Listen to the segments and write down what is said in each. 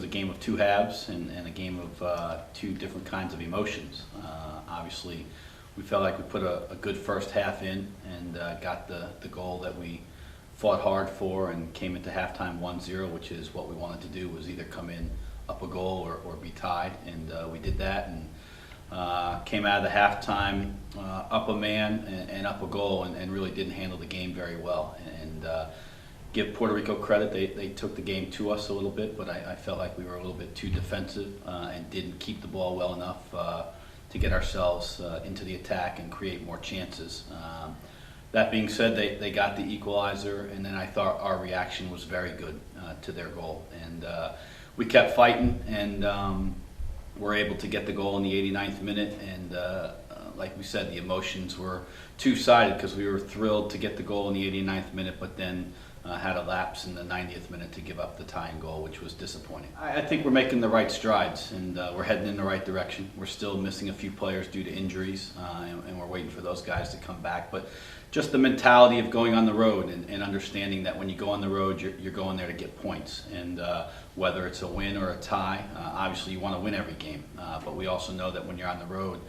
a game of two halves and a game of two different kinds of emotions. Obviously, we felt like we put a good first half in and got the goal that we fought hard for and came into halftime 1-0, which is what we wanted to do, was either come in up a goal or be tied, and we did that, and came out of the halftime up a man and up a goal, and really didn't handle the game very well. And give Puerto Rico credit, they took the game to us a little bit, but I felt like we were a little bit too defensive and didn't keep the ball well enough to get ourselves into the attack and create more chances. That being said, they got the equalizer, and then I thought our reaction was very good to their goal. And we kept fighting, and were able to get the goal in the 89th minute. And like we said, the emotions were two-sided because we were thrilled to get the goal in the 89th minute, but then had a lapse in the 90th minute to give up the tying goal, which was disappointing. I think we're making the right strides, and we're heading in the right direction. We're still missing a few players due to injuries, and we're waiting for those guys to come back. But just the mentality of going on the road and understanding that when you go on the road, you're going there to get points. And whether it's a win or a tie, obviously you want to win every game. But we also know that when you're on the road,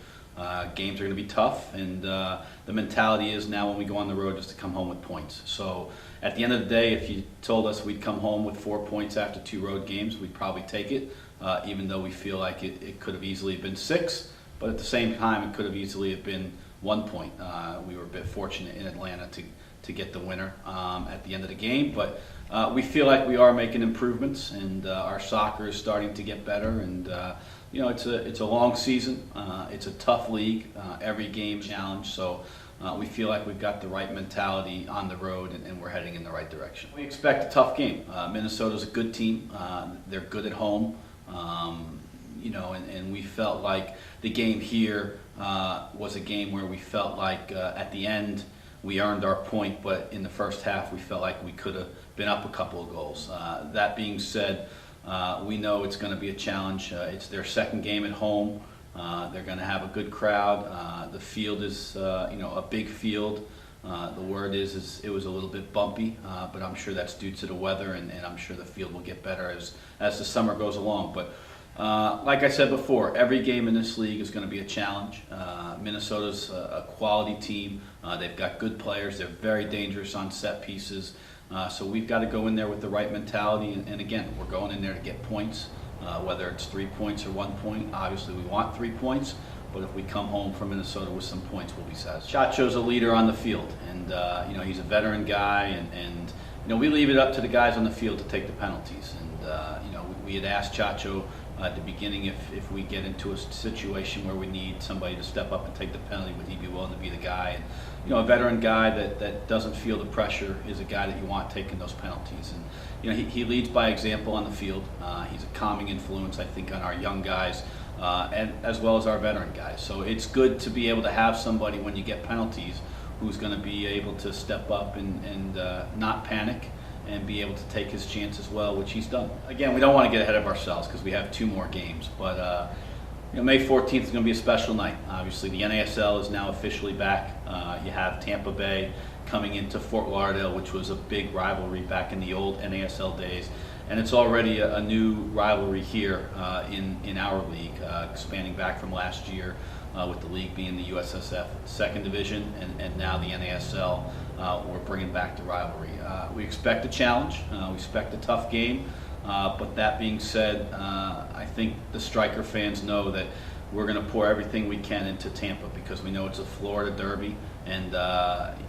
games are going to be tough, and the mentality is now when we go on the road just to come home with points. So at the end of the day, if you told us we'd come home with 4 points after 2 road games, we'd probably take it, even though we feel like it could have easily been 6, but at the same time it could have easily have been 1 point. We were a bit fortunate in Atlanta to get the winner at the end of the game, but we feel like we are making improvements, and our soccer is starting to get better. And you know, it's a long season. It's a tough league. Every game challenge. So we feel like we've got the right mentality on the road, and we're heading in the right direction. We expect a tough game. Minnesota's a good team. They're good at home. You know, and we felt like the game here was a game where we felt like at the end we earned our point, but in the first half we felt like we could have been up a couple of goals. That being said, we know it's going to be a challenge. It's their second game at home. They're going to have a good crowd. The field is, you know, a big field. The word is it was a little bit bumpy, but I'm sure that's due to the weather, and I'm sure the field will get better as the summer goes along. But like I said before, every game in this league is going to be a challenge. Minnesota's a quality team. They've got good players. They're very dangerous on set pieces. So we've got to go in there with the right mentality. And again, we're going in there to get points, whether it's 3 points or 1 point. Obviously, we want 3 points. But if we come home from Minnesota with some points, we'll be satisfied. Chacho's a leader on the field, and you know, he's a veteran guy, and you know, we leave it up to the guys on the field to take the penalties. And you know, we had asked Chacho at the beginning if we get into a situation where we need somebody to step up and take the penalty, would he be willing to be the guy? And you know, a veteran guy that doesn't feel the pressure is a guy that you want taking those penalties. And you know, he leads by example on the field. He's a calming influence, I think, on our young guys. And as well as our veteran guys. So it's good to be able to have somebody when you get penalties who's going to be able to step up and not panic and be able to take his chance as well, which he's done. Again, we don't want to get ahead of ourselves because we have 2 more games, but you know, May 14th is going to be a special night. Obviously, the NASL is now officially back. You have Tampa Bay coming into Fort Lauderdale, which was a big rivalry back in the old NASL days. And it's already a new rivalry here in our league, expanding back from last year with the league being the USSF second division, and now the NASL. We're bringing back the rivalry. We expect a challenge. We expect a tough game. But that being said, I think the Striker fans know that we're going to pour everything we can into Tampa because we know it's a Florida derby, and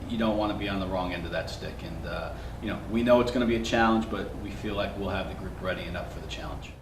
you don't want to be on the wrong end of that stick. And you know, we know it's going to be a challenge, but we feel like we'll have the group ready and up for the challenge.